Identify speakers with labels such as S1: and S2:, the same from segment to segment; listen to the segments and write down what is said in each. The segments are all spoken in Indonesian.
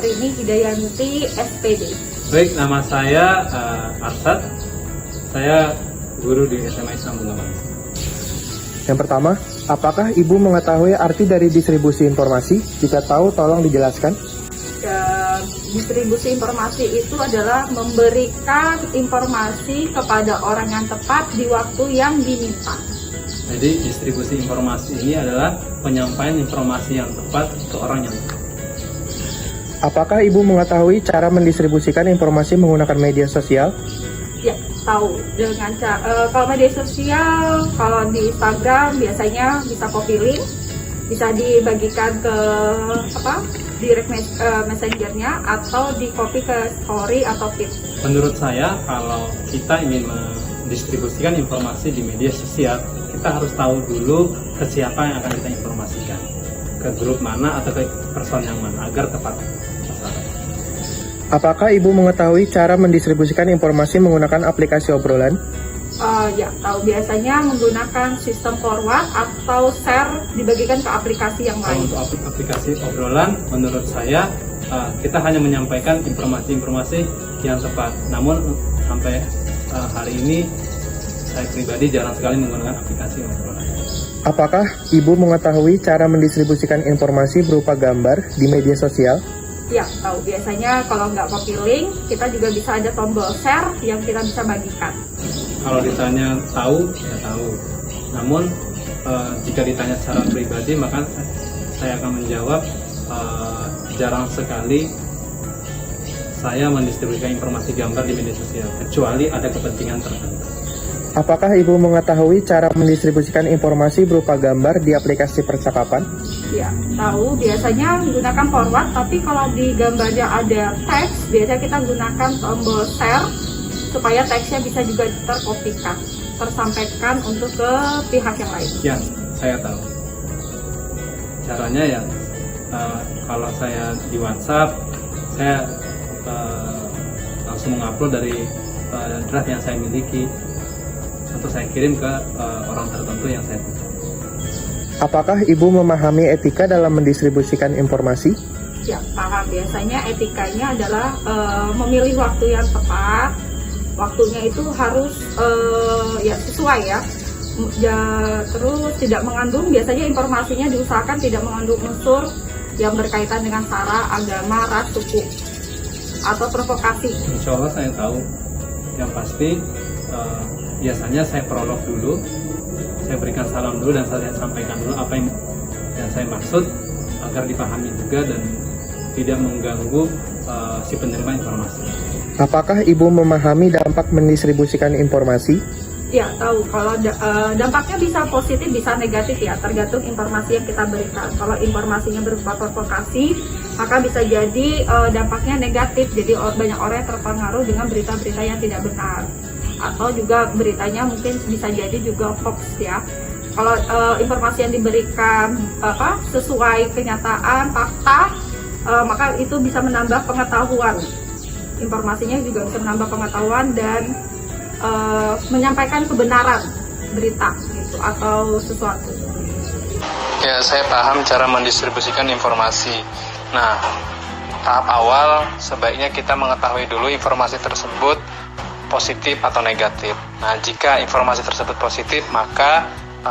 S1: Afrini Hidayanti, SPD.
S2: Baik, nama saya Arsad. Saya guru di SMA Islam Bunga.
S3: Yang pertama, apakah Ibu mengetahui arti dari distribusi informasi? Jika tahu, tolong dijelaskan.
S1: Distribusi informasi itu adalah memberikan informasi kepada orang yang tepat di waktu yang diminta.
S2: Jadi distribusi informasi ini adalah penyampaian informasi yang tepat ke orang yang tepat.
S3: Apakah Ibu mengetahui cara mendistribusikan informasi menggunakan media sosial?
S1: Ya, tahu. Dengan kalau media sosial, kalau di Instagram biasanya bisa copy link, bisa dibagikan ke direct messengernya atau di copy ke story atau feed.
S2: Menurut saya, kalau kita ingin mendistribusikan informasi di media sosial, kita harus tahu dulu ke siapa yang akan kita informasikan, ke grup mana atau ke person yang mana agar tepat sasaran.
S3: Apakah Ibu mengetahui cara mendistribusikan informasi menggunakan aplikasi obrolan?
S1: Ya, tahu. Biasanya menggunakan sistem forward atau share dibagikan ke aplikasi yang lain.
S2: Untuk aplikasi obrolan, menurut saya kita hanya menyampaikan informasi-informasi yang tepat. Namun sampai hari ini saya pribadi jarang sekali menggunakan aplikasi obrolan.
S3: Apakah Ibu mengetahui cara mendistribusikan informasi berupa gambar di media sosial?
S1: Ya, tahu. Biasanya kalau nggak copy link, kita juga bisa ada tombol share yang kita bisa bagikan.
S2: Kalau ditanya tahu, ya tahu. Namun jika ditanya secara pribadi, maka saya akan menjawab jarang sekali saya mendistribusikan informasi gambar di media sosial, kecuali ada kepentingan tertentu.
S3: Apakah Ibu mengetahui cara mendistribusikan informasi berupa gambar di aplikasi percakapan?
S1: Ya, tahu. Biasanya menggunakan forward, tapi kalau di gambarnya ada teks, biasanya kita gunakan tombol share supaya teksnya bisa juga tersampaikan untuk ke pihak yang lain.
S2: Ya, saya tahu. Caranya ya, kalau saya di WhatsApp, saya langsung mengupload dari draft yang saya miliki, atau saya kirim ke orang tertentu yang saya butuh.
S3: Apakah Ibu memahami etika dalam mendistribusikan informasi?
S1: Ya, paham. Biasanya etikanya adalah memilih waktu yang tepat. Waktunya itu harus sesuai ya. Terus tidak mengandung, biasanya informasinya diusahakan tidak mengandung unsur yang berkaitan dengan sara, agama, ras, suku, atau provokasi.
S2: Insya Allah saya tahu. Yang pasti biasanya saya prolog dulu, saya berikan salam dulu dan saya sampaikan dulu apa yang saya maksud agar dipahami juga dan tidak mengganggu si penerima informasi.
S3: Apakah Ibu memahami dampak mendistribusikan informasi?
S1: Ya, tahu. Kalau dampaknya bisa positif, bisa negatif ya, tergantung informasi yang kita berikan. Kalau informasinya berupa provokasi, maka bisa jadi dampaknya negatif. Jadi banyak orang yang terpengaruh dengan berita-berita yang tidak benar. Atau juga beritanya mungkin bisa jadi juga hoax ya. Kalau informasi yang diberikan sesuai kenyataan, fakta, maka itu bisa menambah pengetahuan. Informasinya juga bisa menambah pengetahuan dan menyampaikan kebenaran berita gitu atau sesuatu.
S4: Ya, saya paham cara mendistribusikan informasi. Nah, tahap awal sebaiknya kita mengetahui dulu informasi tersebut positif atau negatif. Nah, jika informasi tersebut positif, maka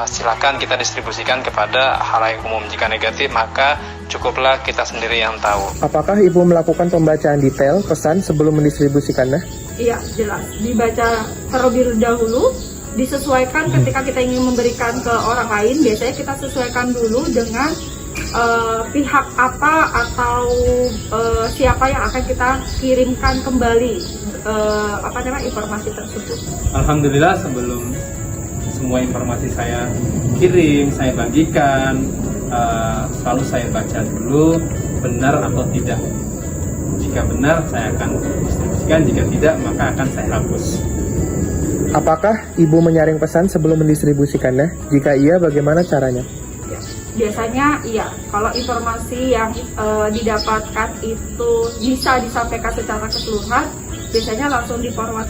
S4: silakan kita distribusikan kepada halayak umum. Jika negatif, maka cukuplah kita sendiri yang tahu.
S3: Apakah Ibu melakukan pembacaan detail pesan sebelum mendistribusikannya?
S1: Iya, jelas. Dibaca terlebih dahulu, disesuaikan ketika kita ingin memberikan ke orang lain. Biasanya kita sesuaikan dulu dengan pihak apa atau siapa yang akan kita kirimkan kembali informasi tersebut.
S2: Alhamdulillah, sebelum semua informasi saya kirim, saya bagikan, selalu saya baca dulu benar atau tidak. Jika benar, saya akan distribusikan. Jika tidak, maka akan saya hapus.
S3: Apakah Ibu menyaring pesan sebelum mendistribusikannya? Jika iya, bagaimana caranya?
S1: Biasanya iya, kalau informasi yang didapatkan itu bisa disampaikan secara keseluruhan, biasanya langsung di forward